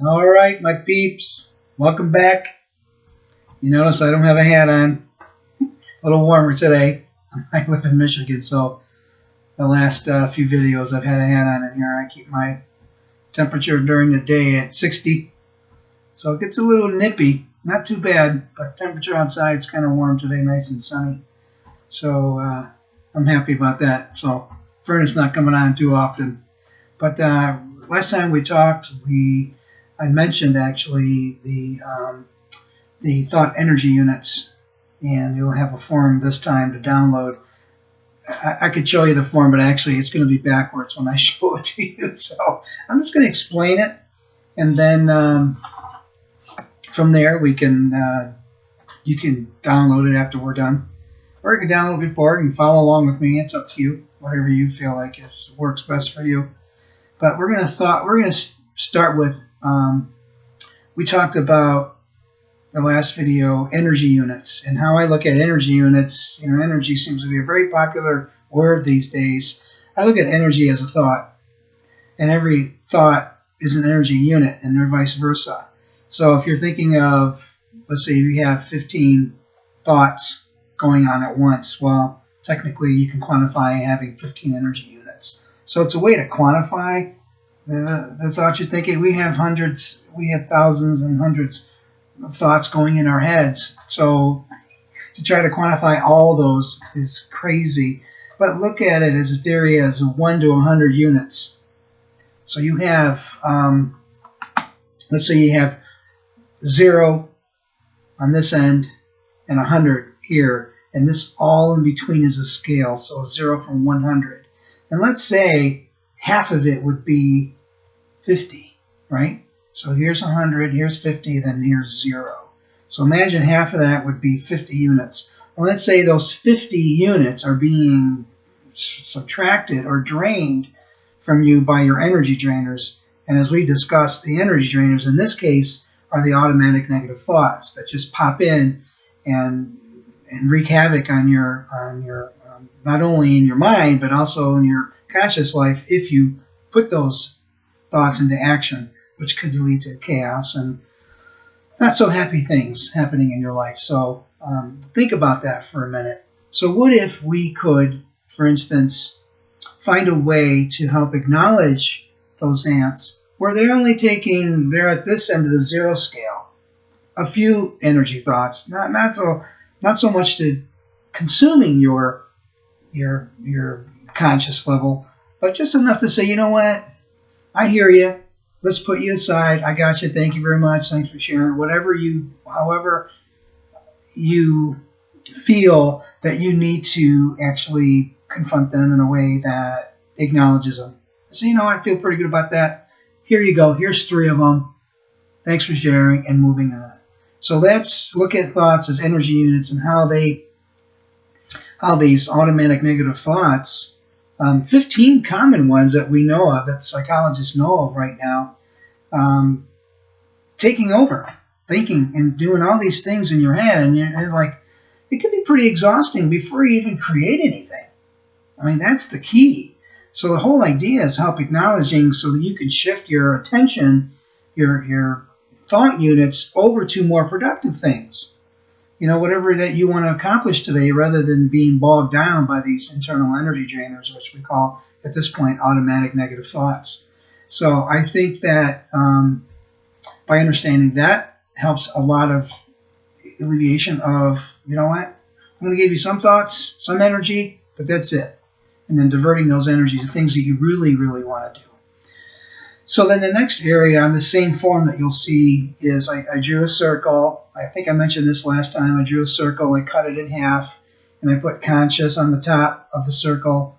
All right, my peeps, welcome back. You notice I don't have a hat on. A little warmer today. I live in Michigan, so the last few videos I've had a hat on in here. I keep my temperature during the day at 60, so it gets a little nippy. Not too bad, but temperature outside is kind of warm today, nice and sunny. So I'm happy about that. So furnace not coming on too often. But last time we talked, I mentioned actually the thought energy units, and you'll have a form this time to download. I could show you the form, but actually it's going to be backwards when I show it to you. So I'm just going to explain it, and then from there we can you can download it after we're done, or you can download it before. You can follow along with me. It's up to you, whatever you feel like works best for you. But we're going to start with. We talked about the last video energy units and how I look at energy units. You know, energy seems to be a very popular word these days. I look at energy as a thought, and every thought is an energy unit, and vice versa. So if you're thinking of, let's say you have 15 thoughts going on at once, well, technically you can quantify having 15 energy units. So it's a way to quantify the thoughts you're thinking. We have hundreds, we have thousands and hundreds of thoughts going in our heads. So to try to quantify all those is crazy. But look at it as a theory as 1 to 100 units. So you have, let's say you have 0 on this end and 100 here. And this all in between is a scale. So 0 from 100. And let's say half of it would be 50, right? So here's 100, here's 50, then here's 0. So imagine half of that would be 50 units. Well, let's say those 50 units are being subtracted or drained from you by your energy drainers. And as we discussed, the energy drainers in this case are the automatic negative thoughts that just pop in and wreak havoc on your not only in your mind but also in your conscious life if you put those thoughts into action, which could lead to chaos and not so happy things happening in your life. So think about that for a minute. So what if we could, for instance, find a way to help acknowledge those ants where they're at this end of the 0 scale, a few energy thoughts, not so much to consuming your conscious level, but just enough to say, you know what, I hear you. Let's put you aside. I got you. Thank you very much. Thanks for sharing. However you feel that you need to actually confront them in a way that acknowledges them. So, you know, I feel pretty good about that. Here you go. Here's 3 of them. Thanks for sharing, and moving on. So let's look at thoughts as energy units and how these automatic negative thoughts, 15 common ones that we know of, that psychologists know of right now, taking over, thinking and doing all these things in your head, and it's like it can be pretty exhausting before you even create anything. I mean, that's the key. So the whole idea is help acknowledging so that you can shift your attention, your thought units over to more productive things. You know, whatever that you want to accomplish today, rather than being bogged down by these internal energy drainers, which we call, at this point, automatic negative thoughts. So I think that by understanding that helps a lot of alleviation of, you know what, I'm going to give you some thoughts, some energy, but that's it. And then diverting those energies to things that you really, really want to do. So then the next area on the same form that you'll see is I drew a circle. I think I mentioned this last time. I drew a circle, I cut it in half, and I put conscious on the top of the circle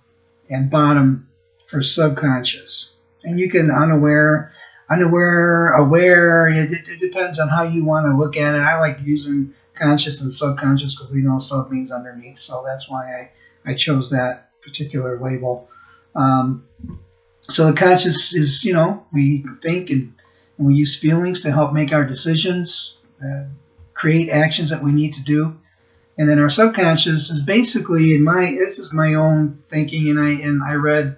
and bottom for subconscious. And you can unaware, aware. It depends on how you want to look at it. I like using conscious and subconscious because we know sub means underneath. So that's why I chose that particular label. So the conscious is, you know, we think and we use feelings to help make our decisions, create actions that we need to do. And then our subconscious is basically, this is my own thinking, and I read,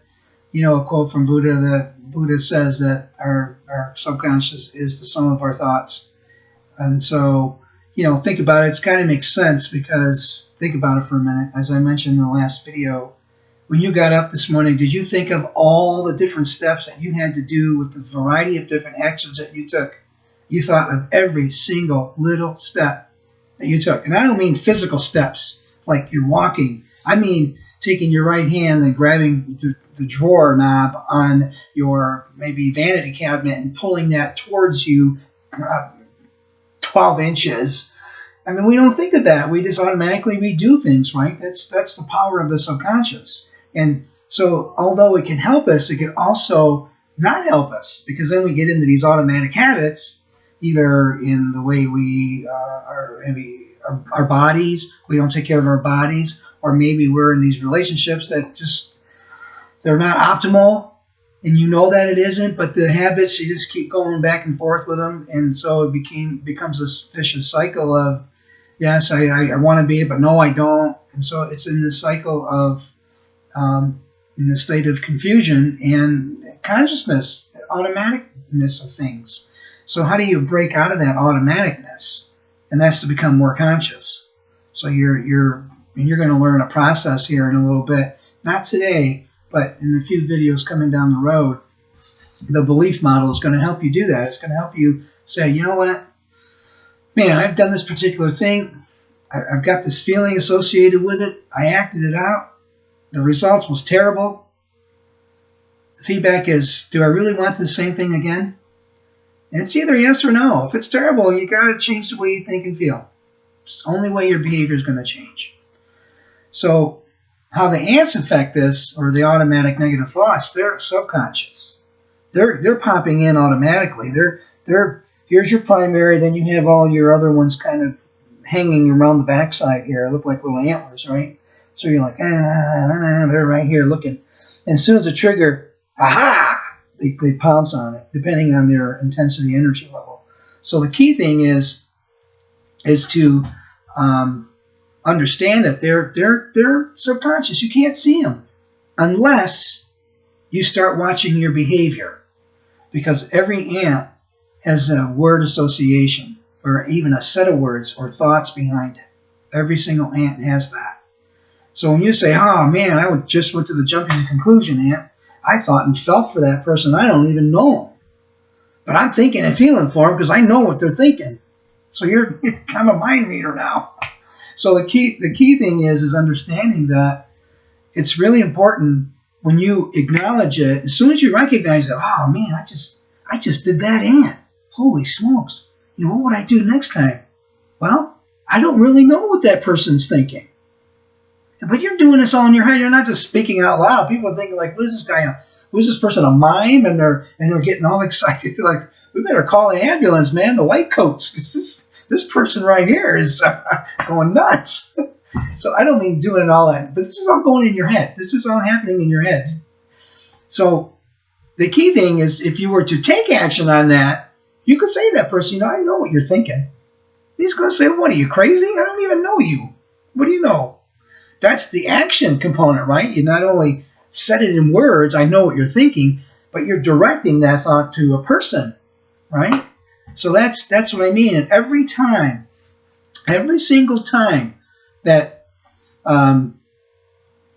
you know, a quote from Buddha that Buddha says that our subconscious is the sum of our thoughts. And so, think about it. It kind of makes sense because think about it for a minute. As I mentioned in the last video, when you got up this morning, did you think of all the different steps that you had to do with the variety of different actions that you took? You thought of every single little step that you took. And I don't mean physical steps like you're walking. I mean taking your right hand and grabbing the drawer knob on your maybe vanity cabinet and pulling that towards you 12 inches. I mean, we don't think of that. We just automatically redo things, right? That's the power of the subconscious. And so although it can help us, it can also not help us, because then we get into these automatic habits, either in the way we our bodies, we don't take care of our bodies, or maybe we're in these relationships that just, they're not optimal, and you know that it isn't, but the habits, you just keep going back and forth with them, and so it becomes this vicious cycle of, yes, I want to be it, but no, I don't, and so it's in this cycle of, in the state of confusion and consciousness, automaticness of things. So how do you break out of that automaticness? And that's to become more conscious. So you're going to learn a process here in a little bit, not today, but in a few videos coming down the road. The belief model is going to help you do that. It's going to help you say, you know what, man, I've done this particular thing. I've got this feeling associated with it. I acted it out. The results was terrible. The feedback is, do I really want the same thing again? And it's either yes or no. If it's terrible, you got to change the way you think and feel. It's the only way your behavior is going to change. So how the ants affect this, or the automatic negative thoughts, they're subconscious. They're popping in automatically. Here's your primary, then you have all your other ones kind of hanging around the backside here. Look like little antlers, right? So you're like, they're right here looking. And as soon as a trigger, aha! They pounce on it, depending on their intensity energy level. So the key thing is to understand that they're subconscious. You can't see them unless you start watching your behavior, because every ant has a word association, or even a set of words or thoughts behind it. Every single ant has that. So when you say, oh man, I just went to the jumping to conclusion ant, I thought and felt for that person. I don't even know them. But I'm thinking and feeling for them because I know what they're thinking. So you're kind of a mind reader now. So the key thing is understanding that it's really important when you acknowledge it. As soon as you recognize that, oh man, I just did that ant. Holy smokes. What would I do next time? Well, I don't really know what that person's thinking. But you're doing this all in your head. You're not just speaking out loud. People are thinking like, who's this person, a mime? And they're getting all excited. Like, we better call an ambulance, man. The white coats. This person right here is going nuts. So I don't mean doing all that, but this is all going in your head. This is all happening in your head. So the key thing is, if you were to take action on that, you could say to that person, I know what you're thinking. He's going to say, what, are you crazy? I don't even know you. What do you know? That's the action component, right? You not only said it in words, I know what you're thinking, but you're directing that thought to a person, right? So that's what I mean. And every single time that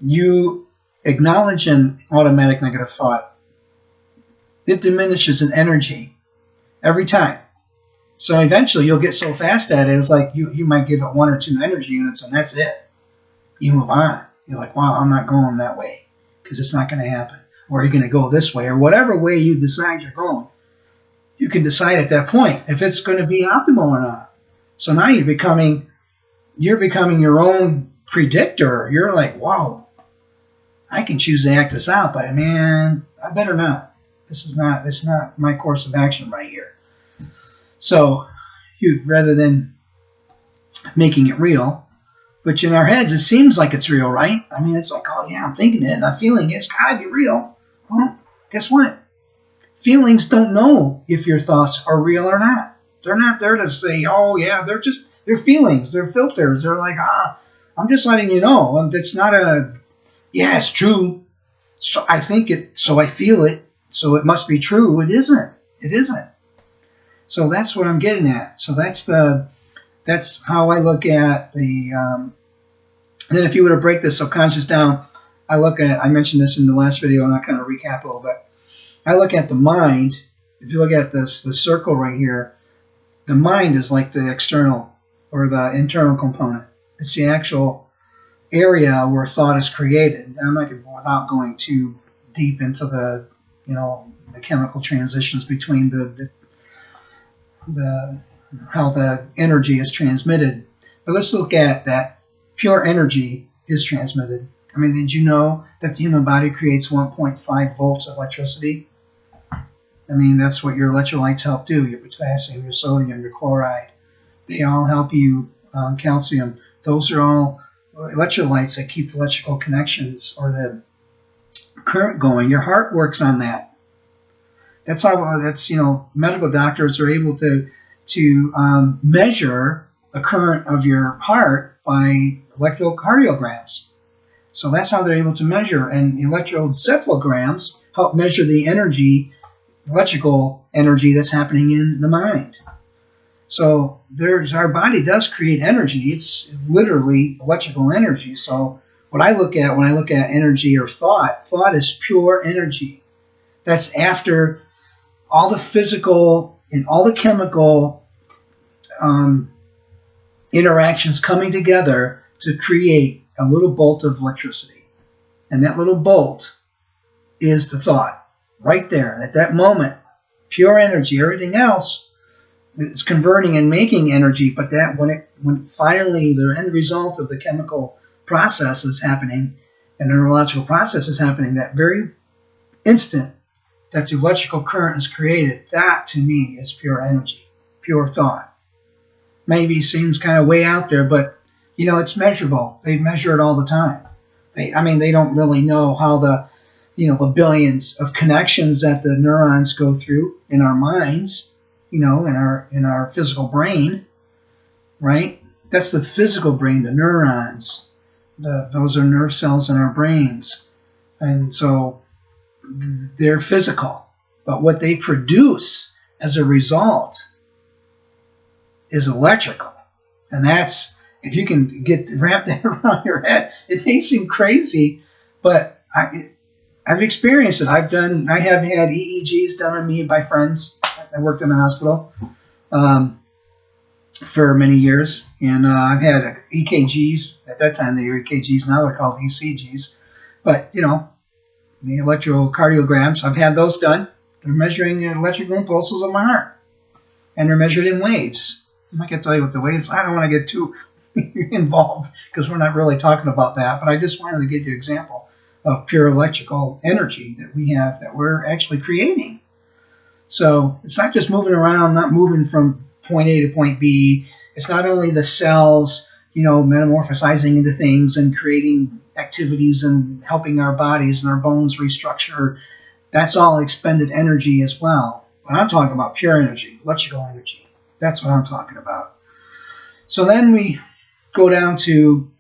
you acknowledge an automatic negative thought, it diminishes in energy every time. So eventually you'll get so fast at it, it's like you might give it 1 or 2 energy units and that's it. You move on. You're like, wow, I'm not going that way because it's not going to happen. Or you're going to go this way, or whatever way you decide you're going. You can decide at that point if it's going to be optimal or not. So now you're becoming your own predictor. You're like, wow, I can choose to act this out, but man, I better not. It's not my course of action right here. So rather than making it real, which in our heads, it seems like it's real, right? I mean, it's like, oh, yeah, I'm thinking it and I'm feeling it. It's got to be real. Well, guess what? Feelings don't know if your thoughts are real or not. They're not there to say, oh, yeah, they're feelings. They're filters. They're like, I'm just letting you know. It's not yeah, it's true. So I think it, so I feel it. So it must be true. It isn't. It isn't. So that's what I'm getting at. So that's how I look at the. Then if you were to break the subconscious down, I mentioned this in the last video, and I'll kind of recap a little bit. I look at the mind. If you look at the circle right here, the mind is like the external or the internal component. It's the actual area where thought is created. I'm not without going too deep into the the chemical transitions between how the energy is transmitted. But let's look at that. Pure energy is transmitted. I mean, did you know that the human body creates 1.5 volts of electricity? I mean, that's what your electrolytes help do. Your potassium, your sodium, your chloride. They all help you, calcium. Those are all electrolytes that keep electrical connections or the current going. Your heart works on that. That's medical doctors are able to measure the current of your heart by electrocardiograms. So that's how they're able to measure. And electroencephalograms help measure the energy, electrical energy that's happening in the mind. So our body does create energy. It's literally electrical energy. So what I look at when I look at energy or thought is pure energy. That's after all the physical and all the chemical interactions coming together to create a little bolt of electricity. And that little bolt is the thought. Right there, at that moment, pure energy. Everything else is converting and making energy, but that when finally the end result of the chemical process is happening and the neurological process is happening, that very instant that the electrical current is created, that to me is pure energy, pure thought. Maybe seems kind of way out there, but it's measurable. They measure it all the time. They don't really know how the billions of connections that the neurons go through in our minds, in our physical brain, right? That's the physical brain, the neurons. Those are nerve cells in our brains. And so they're physical. But what they produce as a result is electrical. And that's, if you can wrap that around your head, it may seem crazy, but I've experienced it. I have had EEGs done on me by friends. I worked in a hospital for many years, and I've had EKGs. At that time, they were EKGs. Now they're called ECGs. But, the electrocardiograms, I've had those done. They're measuring the electrical impulses of my heart, and they're measured in waves. I'm not going to tell you what the waves. I don't want to get too involved because we're not really talking about that, but I just wanted to give you an example of pure electrical energy that we have, that we're actually creating. So it's not just moving around, not moving from point A to point B. It's not only the cells, metamorphosizing into things and creating activities and helping our bodies and our bones restructure. That's all expended energy as well. But I'm talking about pure energy, electrical energy. That's what I'm talking about. So then we go down to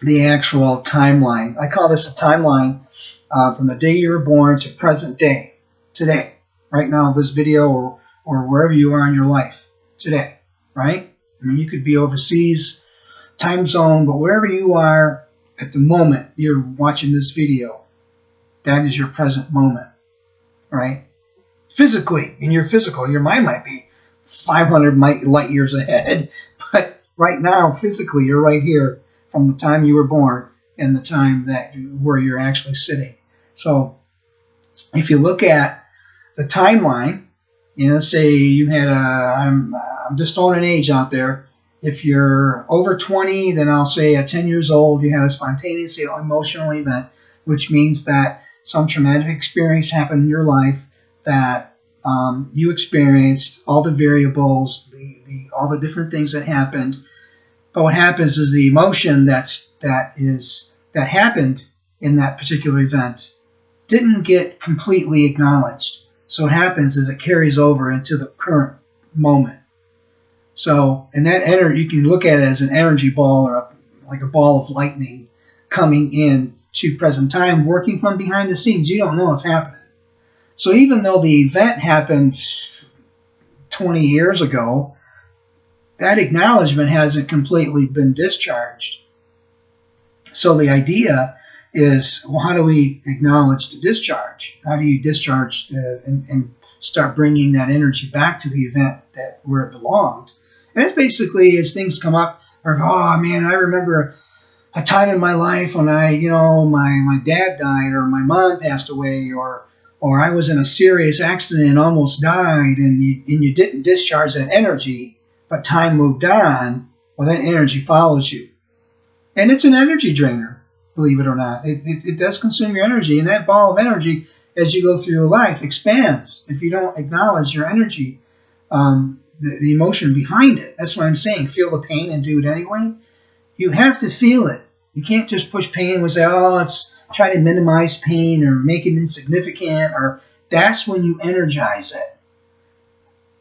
the actual timeline. I call this a timeline from the day you were born to present day, today, right now, this video or wherever you are in your life today, right? I mean, you could be overseas, time zone, but wherever you are at the moment you're watching this video, that is your present moment, right? Physically, in your mind might be 500 light years ahead, but right now, physically, you're right here from the time you were born and the time where you're actually sitting. So if you look at the timeline, say you had I'm just throwing an age out there. If you're over 20, then I'll say at 10 years old, you had a spontaneous emotional event, which means that some traumatic experience happened in your life that you experienced all the variables, all the different things that happened. But what happens is the emotion that happened in that particular event didn't get completely acknowledged. So what happens is it carries over into the current moment. So, and that energy, you can look at it as an energy ball or like a ball of lightning coming in to present time, working from behind the scenes. You don't know what's happening. So even though the event happened 20 years ago, that acknowledgement hasn't completely been discharged. So the idea is, well, how do we acknowledge the discharge? How do you discharge and start bringing that energy back to the event that where it belonged? And it's basically, as things come up, or, oh man, I remember a time in my life when my dad died, or my mom passed away, or I was in a serious accident and almost died, and you didn't discharge that energy, but time moved on. Well, that energy follows you. And it's an energy drainer, believe it or not. It does consume your energy, and that ball of energy, as you go through your life, expands if you don't acknowledge your energy, the emotion behind it. That's what I'm saying. Feel the pain and do it anyway. You have to feel it. You can't just push pain and say, oh, let's try to minimize pain or make it insignificant. Or that's when you energize it.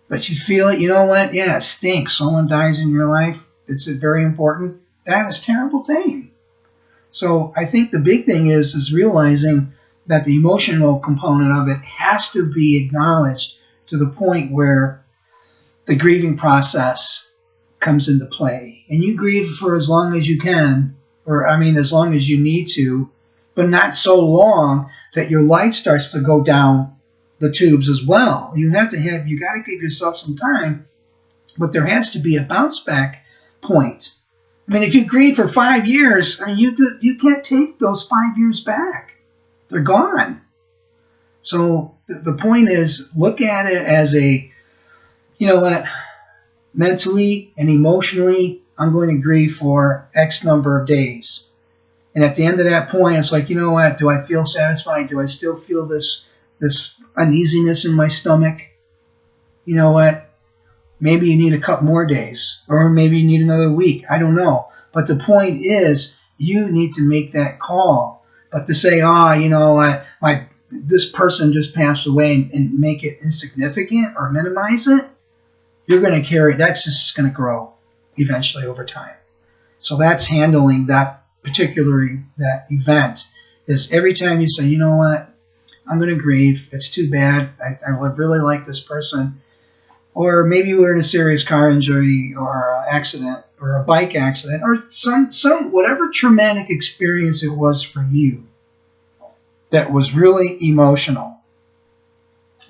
But you feel it. You know what? Yeah, it stinks. Someone dies in your life. It's very important. That is a terrible thing. So I think the big thing is realizing that the emotional component of it has to be acknowledged to the point where the grieving process comes into play. And you grieve for as long as you can, or as long as you need to, but not so long that your life starts to go down the tubes as well. You got to give yourself some time, but there has to be a bounce back point. If you grieve for 5 years, you can't take those 5 years back. They're gone. So the point is, look at it as mentally and emotionally, I'm going to grieve for X number of days. And at the end of that point, it's like, do I feel satisfied? Do I still feel this uneasiness in my stomach? You know what? Maybe you need a couple more days, or maybe you need another week. I don't know. But the point is, you need to make that call. But to say, this person just passed away and make it insignificant or minimize it, you're going to carry, that's just going to grow eventually over time. So that's handling that event, is every time you say, I'm going to grieve. It's too bad. I would really like this person. Or maybe you were in a serious car injury or accident or a bike accident or some whatever traumatic experience it was for you that was really emotional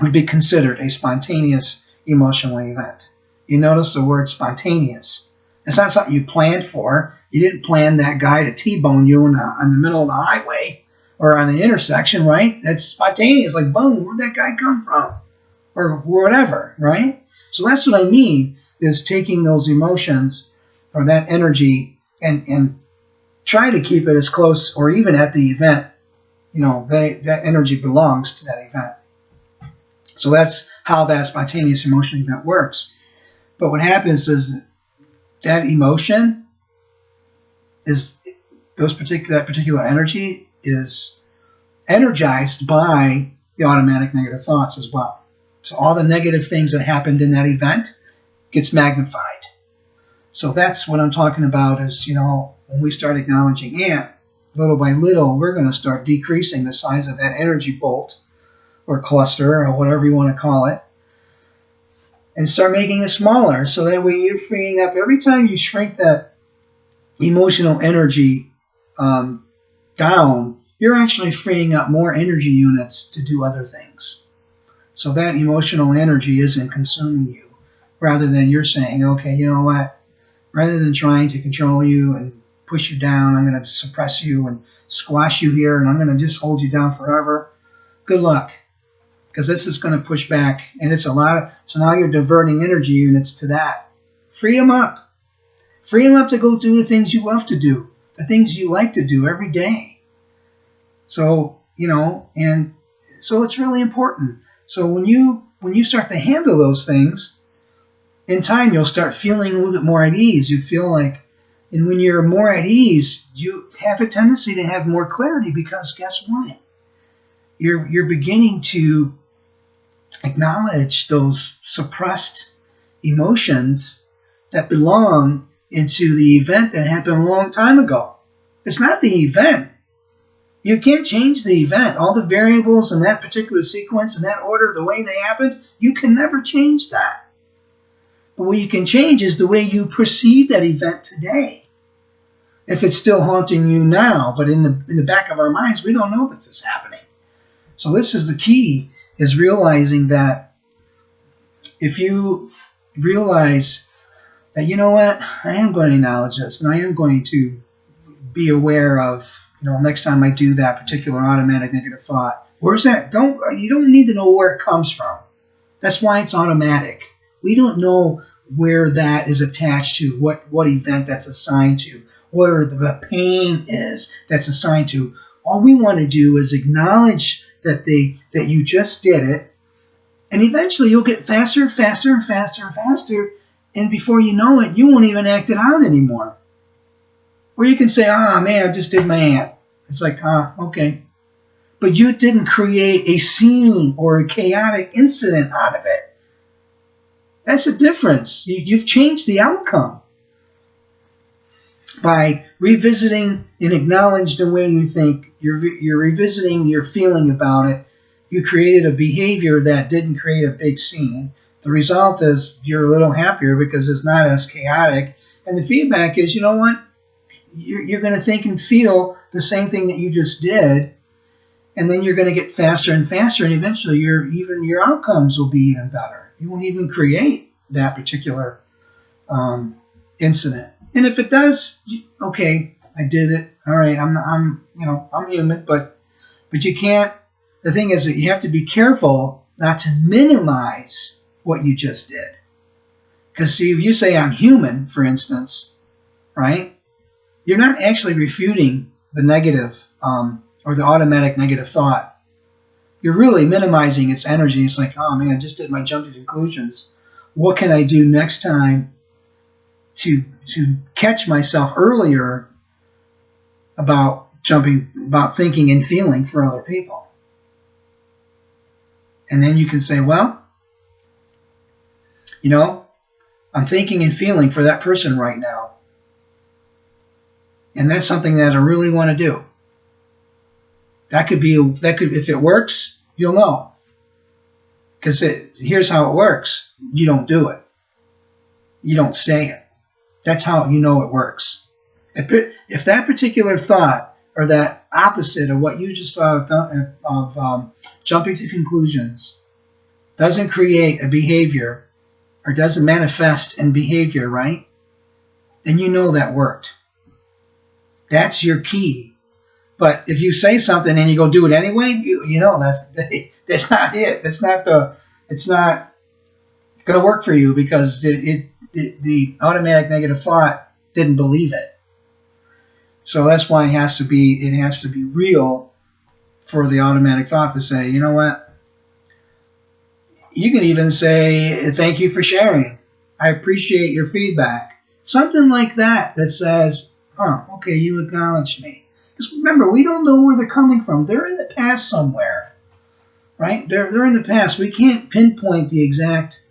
would be considered a spontaneous emotional event. You notice the word spontaneous. It's not something you planned for. You didn't plan that guy to T-bone you in the middle of the highway or on the intersection, right? That's spontaneous. Like, boom, where'd that guy come from? Or whatever, right? So that's what I mean, is taking those emotions or that energy and try to keep it as close, or even at the event, that energy belongs to that event. So that's how that spontaneous emotional event works. But what happens is that emotion is that particular energy is energized by the automatic negative thoughts as well. So all the negative things that happened in that event gets magnified. So that's what I'm talking about is, when we start acknowledging it, little by little, we're going to start decreasing the size of that energy bolt or cluster or whatever you want to call it, and start making it smaller. So that way you're freeing up, every time you shrink that emotional energy down, you're actually freeing up more energy units to do other things. So that emotional energy isn't consuming you, rather than you're saying, okay, you know what, rather than trying to control you and push you down, I'm going to suppress you and squash you here, and I'm going to just hold you down forever. Good luck, because this is going to push back, and it's a lot of, so now you're diverting energy units to that. Free them up. Free them up to go do the things you love to do, the things you like to do every day. So, and so it's really important. So when you start to handle those things, in time you'll start feeling a little bit more at ease. You feel like, and when you're more at ease, you have a tendency to have more clarity, because guess what? You're beginning to acknowledge those suppressed emotions that belong into the event that happened a long time ago. It's not the event You can't change the event. All the variables in that particular sequence, in that order, the way they happened, you can never change that. But what you can change is the way you perceive that event today. If it's still haunting you now, but in the back of our minds, we don't know that this is happening. So this is the key, is realizing that if you realize that, you know what, I am going to acknowledge this, and I am going to be aware of, next time I do that particular automatic negative thought, where's that? You don't need to know where it comes from. That's why it's automatic. We don't know where that is attached to, what event that's assigned to, where the pain is that's assigned to. All we want to do is acknowledge that you just did it, and eventually you'll get faster and faster and faster and faster, and before you know it, you won't even act it out anymore. Or you can say, man, I just did my aunt. It's like, okay. But you didn't create a scene or a chaotic incident out of it. That's the difference. You've changed the outcome. By revisiting and acknowledging the way you think, you're revisiting your feeling about it. You created a behavior that didn't create a big scene. The result is you're a little happier because it's not as chaotic. And the feedback is, you know what? You're going to think and feel the same thing that you just did, and then you're going to get faster and faster, and eventually your outcomes will be even better. You won't even create that particular incident. And if it does, okay, I did it. All right, I'm human, but you can't. The thing is that you have to be careful not to minimize what you just did. Because see, if you say I'm human, for instance, right? You're not actually refuting the negative or the automatic negative thought. You're really minimizing its energy. It's like, oh man, I just did my jump to conclusions. What can I do next time to catch myself earlier about thinking and feeling for other people? And then you can say, well, I'm thinking and feeling for that person right now. And that's something that I really want to do. That could, if it works, you'll know. Because here's how it works. You don't do it. You don't say it. That's how you know it works. If that particular thought, or that opposite of what you just thought of jumping to conclusions, doesn't create a behavior, or doesn't manifest in behavior, right? Then you know that worked. That's your key. But if you say something and you go do it anyway, that's not it. It's not going to work for you, because the automatic negative thought didn't believe it. So that's why it has to be real for the automatic thought to say, you know what? You can even say, thank you for sharing. I appreciate your feedback. Something like that says, okay, you acknowledge me. Because remember, we don't know where they're coming from. They're in the past somewhere, right? They're in the past. We can't pinpoint the exact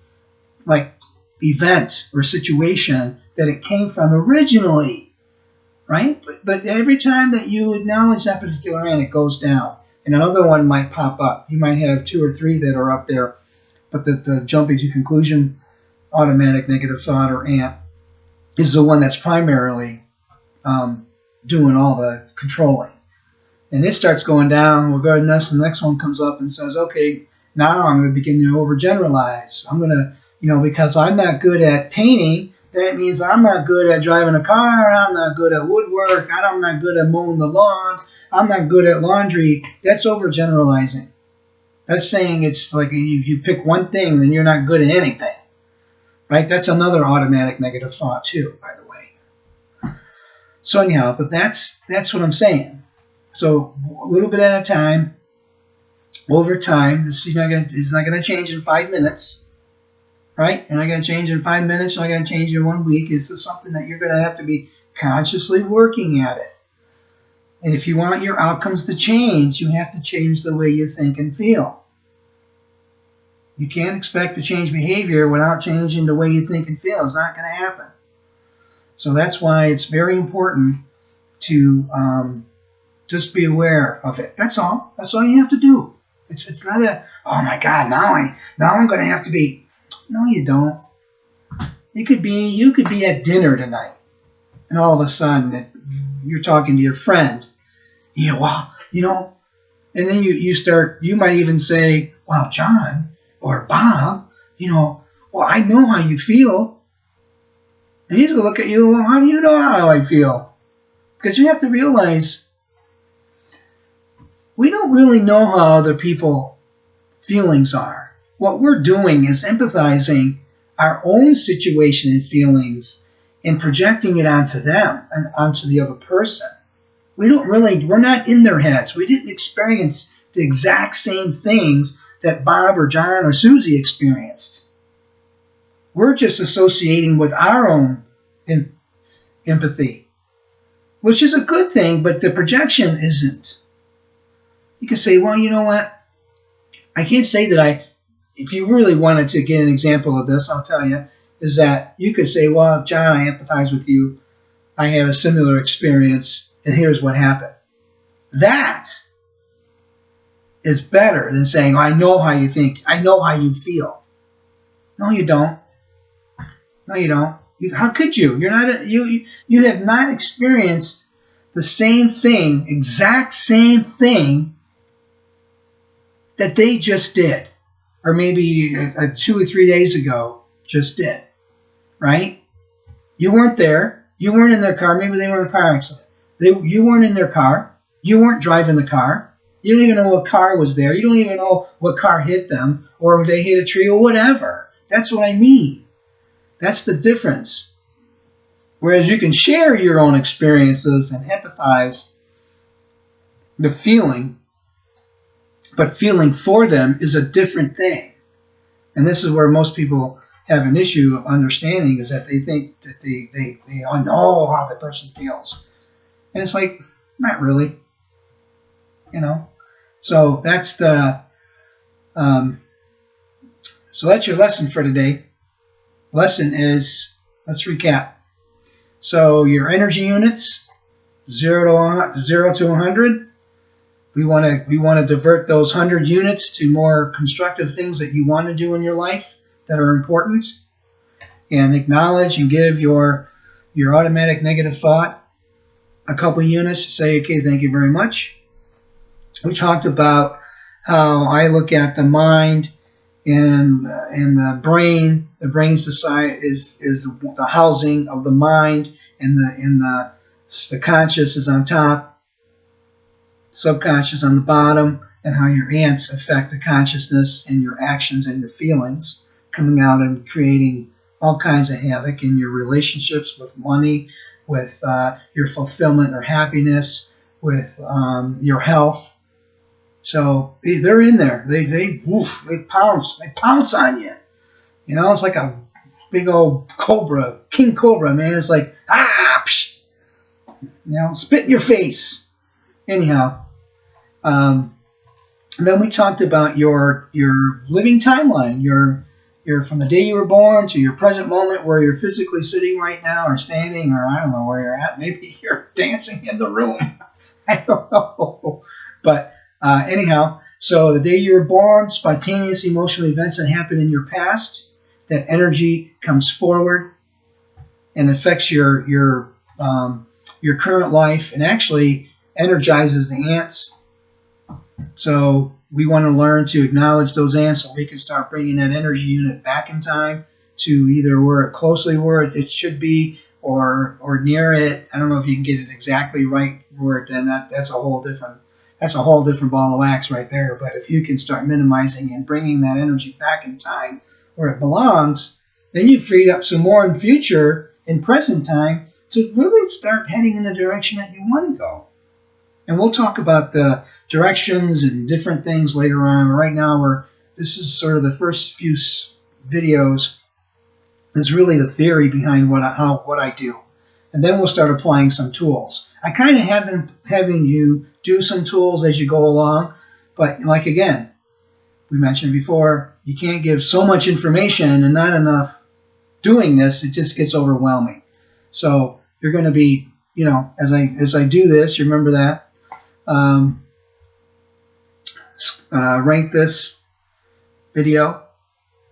event or situation that it came from originally, right? But every time that you acknowledge that particular aunt, it goes down, and another one might pop up. You might have 2 or 3 that are up there, but the jumping to conclusion, automatic negative thought, or aunt is the one that's primarily doing all the controlling. And it starts going down. We'll go to the next one comes up and says, okay, now I'm going to begin to overgeneralize. I'm going to, because I'm not good at painting, that means I'm not good at driving a car, I'm not good at woodwork, I'm not good at mowing the lawn, I'm not good at laundry. That's overgeneralizing. That's saying it's like you pick one thing, then you're not good at anything. Right? That's another automatic negative thought too, by the way. So anyhow, but that's what I'm saying. So a little bit at a time, over time. This is not going to change in 5 minutes, right? You're not going to change in 5 minutes. You're not going to change in 1 week. This is something that you're going to have to be consciously working at it. And if you want your outcomes to change, you have to change the way you think and feel. You can't expect to change behavior without changing the way you think and feel. It's not going to happen. So that's why it's very important to Just be aware of it. That's all. That's all you have to do. It's not a, oh my God, now I'm going to have to be. No, you don't. You could be at dinner tonight, and all of a sudden you're talking to your friend. Well, and then you might even say, well, John or Bob, well, I know how you feel. And he's going to look at you, well, how do you know how I feel? Because you have to realize we don't really know how other people's feelings are. What we're doing is empathizing our own situation and feelings and projecting it onto them and onto the other person. We're not in their heads. We didn't experience the exact same things that Bob or John or Susie experienced. We're just associating with our own empathy, which is a good thing, but the projection isn't. You can say, well, you know what? I can't say that if you really wanted to get an example of this, I'll tell you, is that you could say, well, John, I empathize with you. I had a similar experience, and here's what happened. That is better than saying, I know how you think. I know how you feel. No, you don't. No, you don't. How could you? You have not experienced the same thing, exact same thing that they just did, or maybe 2 or 3 days ago just did, right? You weren't there. You weren't in their car. Maybe they were in a car accident. You weren't in their car. You weren't driving the car. You don't even know what car was there. You don't even know what car hit them, or if they hit a tree or whatever. That's what I mean. That's the difference. Whereas you can share your own experiences and empathize the feeling, but feeling for them is a different thing. And this is where most people have an issue of understanding, is that they think that they all know how the person feels. And it's like, not really. So that's the so that's your lesson for today. Lesson is, let's recap. So your energy units, 0 to 100. We want to divert those 100 units to more constructive things that you want to do in your life that are important, and acknowledge and give your automatic negative thought a couple units to say, okay, thank you very much. We talked about how I look at the mind and the brain. The brain society is the housing of the mind, and the conscious is on top, subconscious on the bottom, and how your ants affect the consciousness and your actions and your feelings, coming out and creating all kinds of havoc in your relationships with money, with your fulfillment or happiness, with your health. So they're in there. They pounce on you. It's like a big old cobra, king cobra, man. It's like, psh, spit in your face. Anyhow, then we talked about your living timeline, your from the day you were born to your present moment, where you're physically sitting right now, or standing, or I don't know where you're at. Maybe you're dancing in the room. I don't know. But anyhow, so the day you were born, spontaneous emotional events that happen in your past, that energy comes forward and affects your current life, and actually energizes the ants. So we want to learn to acknowledge those ants, so we can start bringing that energy unit back in time to either closely where it should be, or near it. I don't know if you can get it exactly right where it, then that's a whole different ball of wax right there. But if you can start minimizing and bringing that energy back in time where it belongs, then you've freed up some more in future, in present time, to really start heading in the direction that you want to go. And we'll talk about the directions and different things later on. Right now, this is sort of the first few videos. Is really the theory behind what I do, and then we'll start applying some tools. I kind of have been having you do some tools as you go along, but like again, we mentioned before, you can't give so much information and not enough doing this. It just gets overwhelming. So you're going to be, as I do this, you remember that. rank this video.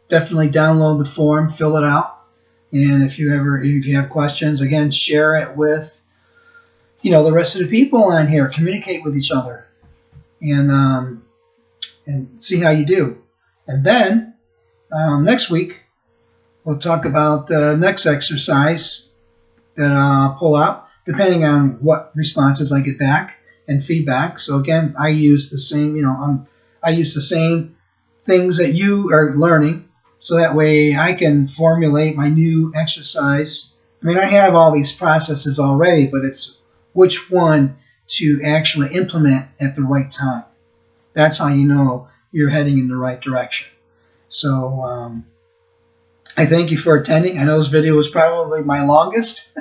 Definitely download the form, fill it out, and if you have questions, again, share it with the rest of the people on here. Communicate with each other, and see how you do. And then next week we'll talk about the next exercise that I'll pull out, depending on what responses I get back and feedback. So again, I use the same, I use the same things that you are learning, so that way I can formulate my new exercise. I mean, I have all these processes already, but it's which one to actually implement at the right time. That's how you know you're heading in the right direction. So I thank you for attending. I know this video was probably my longest,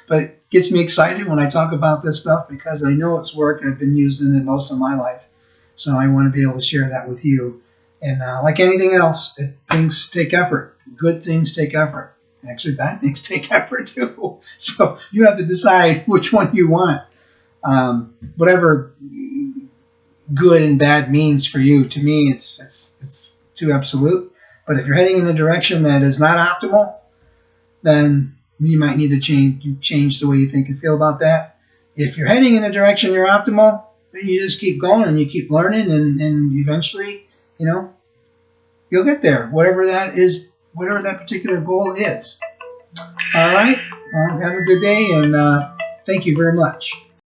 but it gets me excited when I talk about this stuff because I know it's work and I've been using it most of my life. So I want to be able to share that with you. And like anything else, things take effort. Good things take effort. Actually, bad things take effort too. So you have to decide which one you want. Whatever good and bad means for you. To me, it's too absolute. But if you're heading in a direction that is not optimal, then you might need to change the way you think and feel about that. If you're heading in a direction you're optimal, then you just keep going and you keep learning, and eventually, you'll get there, whatever that is, whatever that particular goal is. All right. Well, have a good day, and thank you very much.